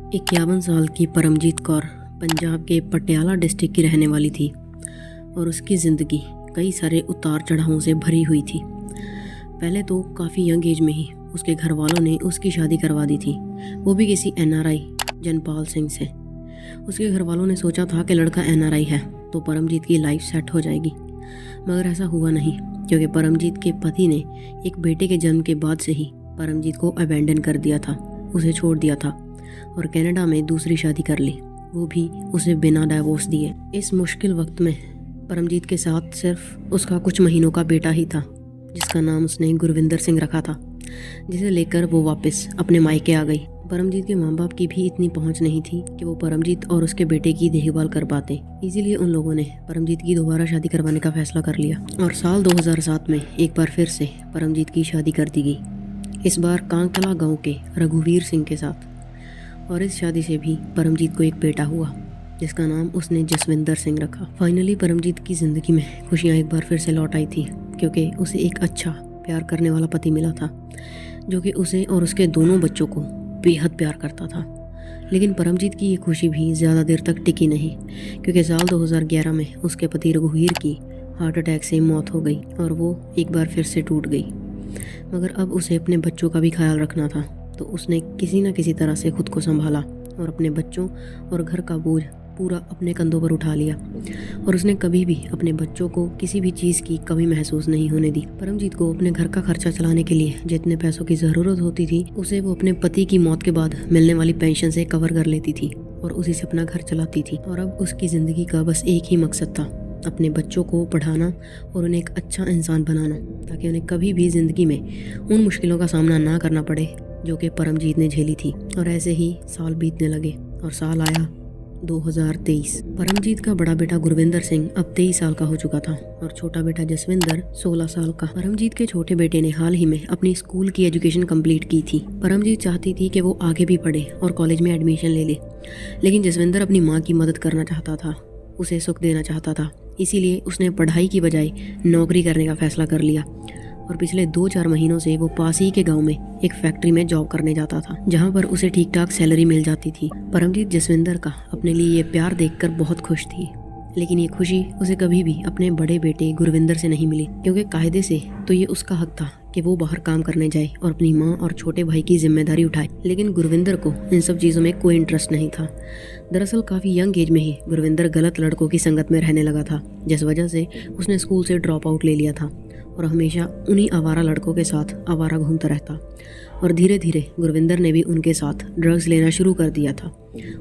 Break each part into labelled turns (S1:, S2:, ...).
S1: 51 साल की परमजीत कौर पंजाब के पटियाला डिस्ट्रिक्ट की रहने वाली थी और उसकी ज़िंदगी कई सारे उतार चढ़ावों से भरी हुई थी। पहले तो काफ़ी यंग एज में ही उसके घर वालों ने उसकी शादी करवा दी थी, वो भी किसी NRI जनपाल सिंह से। उसके घर वालों ने सोचा था कि लड़का NRI है तो परमजीत की लाइफ सेट हो जाएगी, मगर ऐसा हुआ नहीं, क्योंकि परमजीत के पति ने एक बेटे के जन्म के बाद से ही परमजीत को अबैंडन कर दिया था, उसे छोड़ दिया था और कनाडा में दूसरी शादी कर ली, वो भी उसे बिना डाइवोर्स दिए। इस मुश्किल वक्त में परमजीत के साथ सिर्फ उसका कुछ महीनों का बेटा ही था, जिसका नाम उसने गुरविंदर सिंह रखा था, जिसे लेकर वो वापस अपने मायके आ गई। परमजीत के माँ बाप की भी इतनी पहुंच नहीं थी कि वो परमजीत और उसके बेटे की देखभाल कर पाते, इसीलिए उन लोगों ने परमजीत की दोबारा शादी करवाने का फैसला कर लिया और साल 2007 में एक बार फिर से परमजीत की शादी कर दी गई, इस बार कांकला गांव के रघुवीर सिंह के साथ। और इस शादी से भी परमजीत को एक बेटा हुआ, जिसका नाम उसने जसविंदर सिंह रखा। फाइनली परमजीत की ज़िंदगी में खुशियाँ एक बार फिर से लौट आई थी, क्योंकि उसे एक अच्छा प्यार करने वाला पति मिला था, जो कि उसे और उसके दोनों बच्चों को बेहद प्यार करता था। लेकिन परमजीत की ये खुशी भी ज़्यादा देर तक टिकी नहीं, क्योंकि साल 2011 में उसके पति रघुवीर की हार्ट अटैक से मौत हो गई और वो एक बार फिर से टूट गई। मगर अब उसे अपने बच्चों का भी ख्याल रखना था, तो उसने किसी न किसी तरह से खुद को संभाला और अपने बच्चों और घर का बोझ पूरा अपने कंधों पर उठा लिया। और उसने कभी भी अपने बच्चों को किसी भी चीज़ की कमी महसूस नहीं होने दी। परमजीत को अपने घर का खर्चा चलाने के लिए जितने पैसों की ज़रूरत होती थी, उसे वो अपने पति की मौत के बाद मिलने वाली पेंशन से कवर कर लेती थी और उसी से अपना घर चलाती थी। और अब उसकी ज़िंदगी का बस एक ही मकसद था, अपने बच्चों को पढ़ाना और उन्हें एक अच्छा इंसान बनाना, ताकि उन्हें कभी भी ज़िंदगी में उन मुश्किलों का सामना ना करना पड़े जो कि परमजीत ने झेली थी। और ऐसे ही साल बीतने लगे और साल आया 2023। परमजीत का बड़ा बेटा गुरविंदर सिंह अब 23 साल का हो चुका था और छोटा बेटा जसविंदर 16 साल का। परमजीत के छोटे बेटे ने हाल ही में अपनी स्कूल की एजुकेशन कंप्लीट की थी। परमजीत चाहती थी कि वो आगे भी पढ़े और कॉलेज में एडमिशन ले ले, लेकिन जसविंदर अपनी माँ की मदद करना चाहता था, उसे सुख देना चाहता था, इसीलिए उसने पढ़ाई की बजाय नौकरी करने का फैसला कर लिया और पिछले 2-4 महीनों से वो पास ही के गांव में एक फैक्ट्री में जॉब करने जाता था, जहां पर उसे ठीक ठाक सैलरी मिल जाती थी। परमजीत जसविंदर का अपने लिए ये प्यार देखकर बहुत खुश थी, लेकिन ये खुशी उसे कभी भी अपने बड़े बेटे गुरविंदर से नहीं मिली, क्योंकि कायदे से तो ये उसका हक था कि वो बाहर काम करने जाए और अपनी माँ और छोटे भाई की जिम्मेदारी उठाए। लेकिन गुरविंदर को इन सब चीज़ों में कोई इंटरेस्ट नहीं था। दरअसल काफ़ी यंग एज में ही गुरविंदर गलत लड़कों की संगत में रहने लगा था, जिस वजह से उसने स्कूल से ड्रॉप आउट ले लिया था और हमेशा उन्हीं आवारा लड़कों के साथ आवारा घूमता रहता। और धीरे धीरे गुरविंदर ने भी उनके साथ ड्रग्स लेना शुरू कर दिया था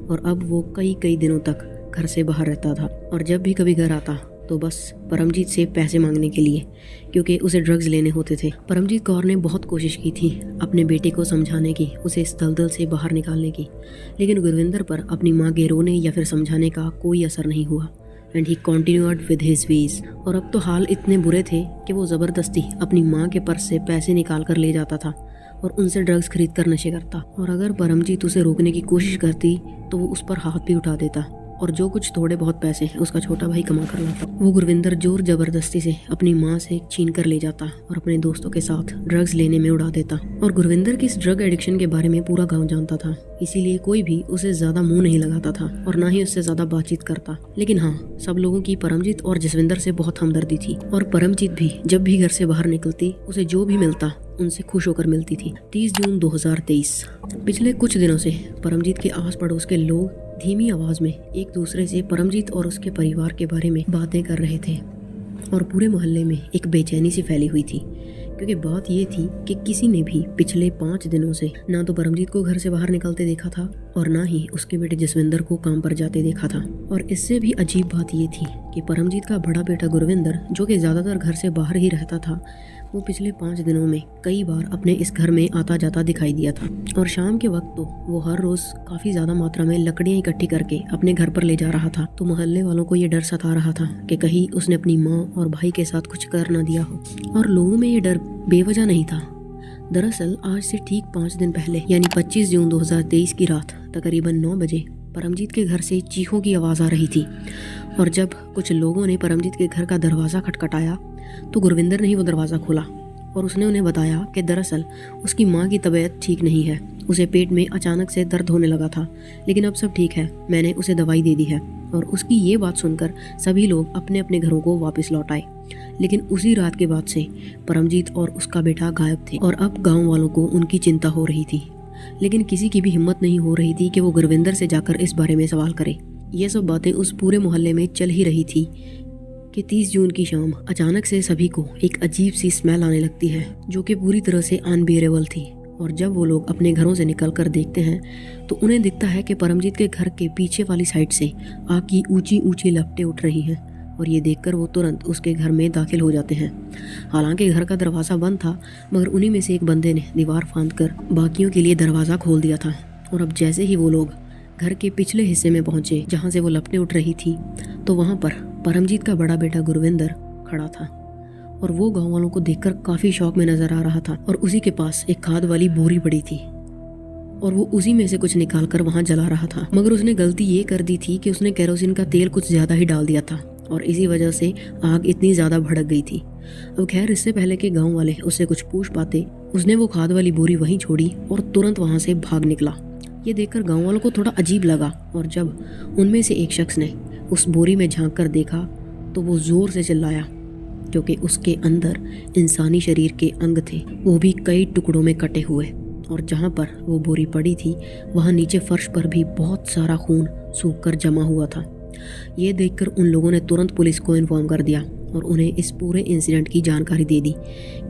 S1: और अब वो कई दिनों तक घर से बाहर रहता था और जब भी कभी घर आता तो बस परमजीत से पैसे मांगने के लिए, क्योंकि उसे ड्रग्स लेने होते थे। परमजीत कौर ने बहुत कोशिश की थी अपने बेटे को समझाने की, उसे इस दलदल से बाहर निकालने की, लेकिन गुरविंदर पर अपनी माँ के रोने या फिर समझाने का कोई असर नहीं हुआ and he continued with his veg. और अब तो हाल इतने बुरे थे कि वो ज़बरदस्ती अपनी माँ के पर्स से पैसे निकाल कर ले जाता था और उनसे ड्रग्स खरीद कर नशे करता। और अगर परमजीत उसे रोकने की कोशिश करती तो वो उस पर हाथ भी उठा देता और जो कुछ थोड़े बहुत पैसे उसका छोटा भाई कमा कर लाता, वो गुरविंदर जोर जबरदस्ती से अपनी माँ से छीन कर ले जाता और अपने दोस्तों के साथ ड्रग्स लेने में उड़ा देता। और गुरविंदर की इस ड्रग एडिक्शन के बारे में पूरा गांव जानता था, इसीलिए कोई भी उसे ज्यादा मुंह नहीं लगाता था और ना ही उससे ज्यादा बातचीत करता। लेकिन हाँ, सब लोगों की परमजीत और जसविंदर से बहुत हमदर्दी थी और परमजीत भी जब भी घर से बाहर निकलती उसे जो भी मिलता उनसे खुश होकर मिलती थी। 30 जून 2023। पिछले कुछ दिनों से परमजीत के आस पड़ोस के लोग धीमी आवाज में एक दूसरे से परमजीत और उसके परिवार के बारे में बातें कर रहे थे और पूरे मोहल्ले में एक बेचैनी सी फैली हुई थी, क्योंकि बात ये थी कि किसी ने भी पिछले 5 दिनों से ना तो परमजीत को घर से बाहर निकलते देखा था और ना ही उसके बेटे जसविंदर को काम पर जाते देखा था। और इससे भी अजीब बात ये थी कि परमजीत का बड़ा बेटा गुरविंदर, जो कि ज़्यादातर घर से बाहर ही रहता था, वो पिछले 5 दिनों में कई बार अपने इस घर में आता जाता दिखाई दिया था। और शाम के वक्त तो वो हर रोज काफी ज्यादा मात्रा में लकड़ियां इकट्ठी करके अपने घर पर ले जा रहा था। तो मोहल्ले वालों को ये डर सता रहा था कि कहीं उसने अपनी माँ और भाई के साथ कुछ कर ना दिया हो। और लोगों में ये डर बेवजह नहीं था। दरअसल आज से ठीक 5 दिन पहले यानी 25 जून 2023 की रात तकरीबन 9 बजे परमजीत के घर से चीखों की आवाज़ आ रही थी और जब कुछ लोगों ने परमजीत के घर का दरवाज़ा खटखटाया तो गुरविंदर ने ही वो दरवाज़ा खोला और उसने उन्हें बताया कि दरअसल उसकी माँ की तबीयत ठीक नहीं है उसे पेट में अचानक से दर्द होने लगा था, लेकिन अब सब ठीक है, मैंने उसे दवाई दे दी है। और उसकी ये बात सुनकर सभी लोग अपने अपने घरों को वापस लौट आए। लेकिन उसी रात के बाद से परमजीत और उसका बेटा गायब थे और अब गाँव वालों को उनकी चिंता हो रही थी। लेकिन किसी की भी हिम्मत नहीं हो रही थी कि वो गुरविंदर से जाकर इस बारे में सवाल करे। ये सब बातें उस पूरे मोहल्ले में चल ही रही थी कि 30 जून की शाम अचानक से सभी को एक अजीब सी स्मेल आने लगती है, जो कि पूरी तरह से अनबियरेबल थी। और जब वो लोग अपने घरों से निकल कर देखते हैं तो उन्हें दिखता है कि परमजीत के घर के पीछे वाली साइड से आग की ऊंची ऊंची लपटें उठ रही हैं। और ये देखकर वो तुरंत उसके घर में दाखिल हो जाते हैं। हालांकि घर का दरवाज़ा बंद था, मगर उन्हीं में से एक बंदे ने दीवार फांदकर बाकियों के लिए दरवाज़ा खोल दिया था। और अब जैसे ही वो लोग घर के पिछले हिस्से में पहुंचे जहां से वो लपटें उठ रही थी, तो वहां पर परमजीत का बड़ा बेटा गुरविंदर खड़ा था। और वो गाँव वालों को देखकर काफ़ी शौक में नजर आ रहा था। और उसी के पास एक खाद वाली बोरी पड़ी थी और वो उसी में से कुछ निकाल कर वहाँ जला रहा था। मगर उसने गलती ये कर दी थी कि उसने केरोसिन का तेल कुछ ज़्यादा ही डाल दिया था और इसी वजह से आग इतनी ज़्यादा भड़क गई थी। अब खैर, इससे पहले कि गाँव वाले उससे कुछ पूछ पाते, उसने वो खाद वाली बोरी वहीं छोड़ी और तुरंत वहाँ से भाग निकला। ये देखकर गाँव वालों को थोड़ा अजीब लगा और जब उनमें से एक शख्स ने उस बोरी में झांक कर देखा तो वो ज़ोर से चिल्लाया, क्योंकि उसके अंदर इंसानी शरीर के अंग थे, वो भी कई टुकड़ों में कटे हुए। और जहाँ पर वो बोरी पड़ी थी वहाँ नीचे फर्श पर भी बहुत सारा खून सूख कर जमा हुआ था। ये देखकर उन लोगों ने तुरंत पुलिस को इन्फॉर्म कर दिया और उन्हें इस पूरे इंसिडेंट की जानकारी दे दी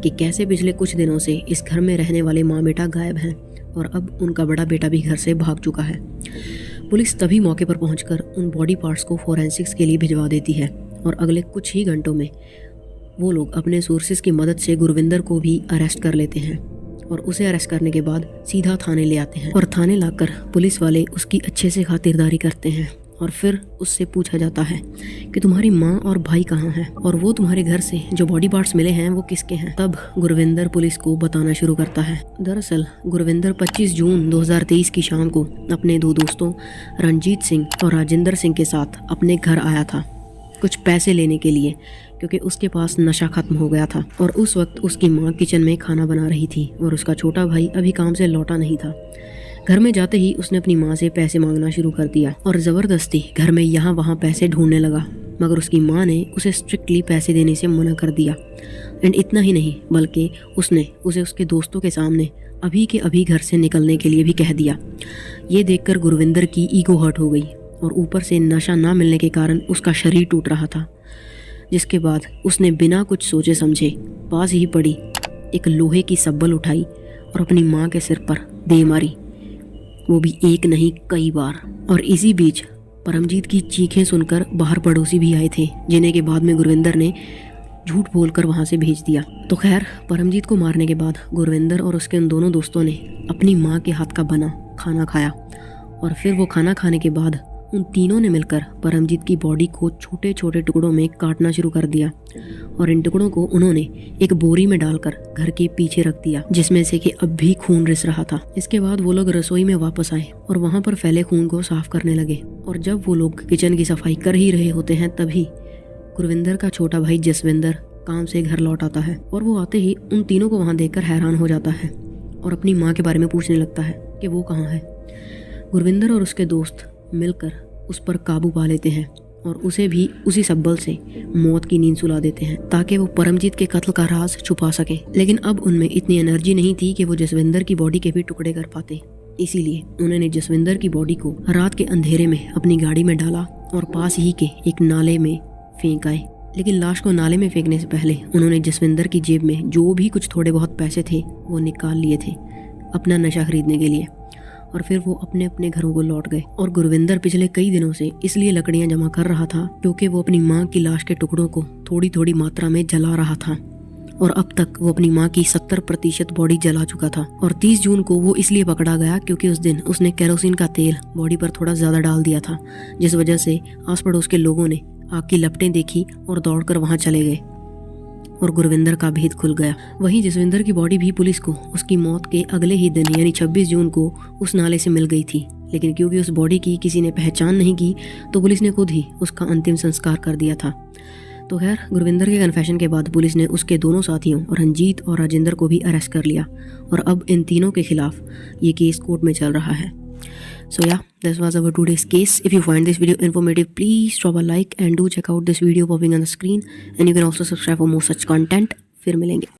S1: कि कैसे पिछले कुछ दिनों से इस घर में रहने वाले माँ बेटा गायब हैं और अब उनका बड़ा बेटा भी घर से भाग चुका है। पुलिस तभी मौके पर पहुंचकर उन बॉडी पार्ट्स को फोरेंसिक्स के लिए भिजवा देती है और अगले कुछ ही घंटों में वो लोग अपने सोर्सेज की मदद से गुरविंदर को भी अरेस्ट कर लेते हैं। और उसे अरेस्ट करने के बाद सीधा थाने ले आते हैं और थाने लाकर पुलिस वाले उसकी अच्छे से खातिरदारी करते हैं। और फिर उससे पूछा जाता है कि तुम्हारी माँ और भाई कहाँ हैं और वो तुम्हारे घर से जो बॉडी पार्ट्स मिले हैं वो किसके हैं। तब गुरविंदर पुलिस को बताना शुरू करता है। दरअसल गुरविंदर 25 जून 2023 की शाम को अपने दो दोस्तों रणजीत सिंह और राजेंद्र सिंह के साथ अपने घर आया था कुछ पैसे लेने के लिए, क्योंकि उसके पास नशा खत्म हो गया था। और उस वक्त उसकी माँ किचन में खाना बना रही थी और उसका छोटा भाई अभी काम से लौटा नहीं था। घर में जाते ही उसने अपनी माँ से पैसे मांगना शुरू कर दिया और ज़बरदस्ती घर में यहाँ वहाँ पैसे ढूंढने लगा, मगर उसकी माँ ने उसे स्ट्रिक्टली पैसे देने से मना कर दिया। एंड इतना ही नहीं, बल्कि उसने उसे उसके दोस्तों के सामने अभी के अभी घर से निकलने के लिए भी कह दिया। ये देखकर गुरविंदर की ईगो हर्ट हो गई और ऊपर से नशा ना मिलने के कारण उसका शरीर टूट रहा था। जिसके बाद उसने बिना कुछ सोचे समझे पास ही पड़ी एक लोहे की सब्बल उठाई और अपनी माँ के सिर पर दे मारी, वो भी एक नहीं कई बार। और इसी बीच परमजीत की चीखें सुनकर बाहर पड़ोसी भी आए थे, जिन्हें के बाद में गुरविंदर ने झूठ बोलकर वहाँ से भेज दिया। तो खैर, परमजीत को मारने के बाद गुरविंदर और उसके उन दोनों दोस्तों ने अपनी माँ के हाथ का बना खाना खाया और फिर वो खाना खाने के बाद उन तीनों ने मिलकर परमजीत की बॉडी को छोटे छोटे टुकड़ों में काटना शुरू कर दिया और इन टुकड़ों को उन्होंने एक बोरी में डालकर घर के पीछे रख दिया, जिसमें से कि अब भी खून रिस रहा था। इसके बाद वो लोग रसोई में वापस आए और वहां पर फैले खून को साफ करने लगे। और जब वो लोग किचन की सफाई कर ही रहे होते हैं, तभी गुरविंदर का छोटा भाई जसविंदर काम से घर लौट आता है और वो आते ही उन तीनों को वहाँ देखकर हैरान हो जाता है और अपनी माँ के बारे में पूछने लगता है कि वो कहाँ है। गुरविंदर और उसके दोस्त मिलकर उस पर काबू पा लेते हैं और उसे भी उसी सब्बल से मौत की नींद सुला देते हैं ताकि वो परमजीत के कत्ल का राज छुपा सके। लेकिन अब उनमें इतनी एनर्जी नहीं थी कि वो जसविंदर की बॉडी के भी टुकड़े कर पाते, इसीलिए उन्होंने जसविंदर की बॉडी को रात के अंधेरे में अपनी गाड़ी में डाला और पास ही के एक नाले में फेंक आए। लेकिन लाश को नाले में फेंकने से पहले उन्होंने जसविंदर की जेब में जो भी कुछ थोड़े बहुत पैसे थे वो निकाल लिए थे अपना नशा खरीदने के लिए और फिर वो अपने अपने घरों को लौट गए। और गुरविंदर पिछले कई दिनों से इसलिए लकड़ियां जमा कर रहा था क्योंकि वो अपनी माँ की लाश के टुकड़ों को थोड़ी थोड़ी मात्रा में जला रहा था और अब तक वो अपनी माँ की 70% बॉडी जला चुका था। और 30 जून को वो इसलिए पकड़ा गया क्योंकि उस दिन उसने केरोसिन का तेल बॉडी पर थोड़ा ज़्यादा डाल दिया था, जिस वजह से आस पड़ोस के लोगों ने आग की लपटें देखी और दौड़कर वहाँ चले गए और गुरविंदर का भेद खुल गया। वहीं जसविंदर की बॉडी भी पुलिस को उसकी मौत के अगले ही दिन यानी 26 जून को उस नाले से मिल गई थी, लेकिन क्योंकि उस बॉडी की किसी ने पहचान नहीं की तो पुलिस ने खुद ही उसका अंतिम संस्कार कर दिया था। तो खैर गुरविंदर के कन्फेशन के बाद पुलिस ने उसके दोनों साथियों रंजीत और राजेंद्र को भी अरेस्ट कर लिया और अब इन तीनों के खिलाफ ये केस कोर्ट में चल रहा है। So yeah, this was our today's case. If you find this video informative, please drop a like and do check out this video popping on the screen, and you can also subscribe for more such content. फिर मिलेंगे।